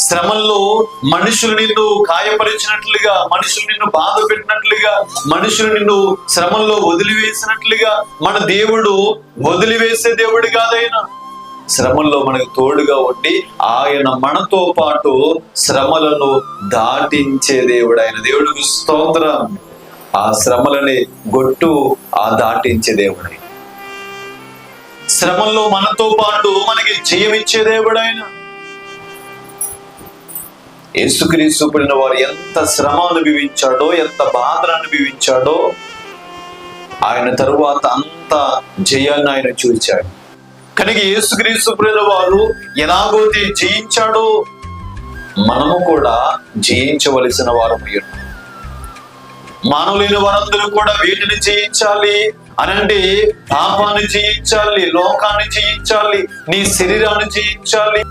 శ్రమల్లో మనుషులు నిన్ను గాయపరిచినట్లుగా, మనుషులు నిన్ను బాధ పెట్టినట్లుగా, మనుషులు నిన్ను శ్రమల్లో వదిలివేసినట్లుగా మన దేవుడు వదిలివేసే దేవుడు కాదైనా. శ్రమల్లో మనకు తోడుగా ఉండి ఆయన మనతో పాటు శ్రమలను దాటించే దేవుడు. ఆయన దేవుడికి స్తోత్రం. ఆ శ్రమలని దాటించే దేవుడు. శ్రమల్లో మనతో పాటు మనకి జయమిచ్చే దేవుడు ఆయన. యేసుక్రీస్తు పుట్టిన వారు ఎంత శ్రమ అనుభవించాడో, ఎంత బాధను అనుభవించాడో, ఆయన తరువాత అంత జయాన్ని ఆయన చూచాడు. కనుక యేసుక్రీస్తు పుట్టిన వారు ఎలాగోతే జయించాడో మనము కూడా జయించవలసిన వారమై ఉన్నాం. మానవులైన వారందరూ కూడా వీటిని జయించాలి అనంటే పాపాన్ని జయించాలి, లోకాన్ని జయించాలి, నీ శరీరాన్ని జయించాలి.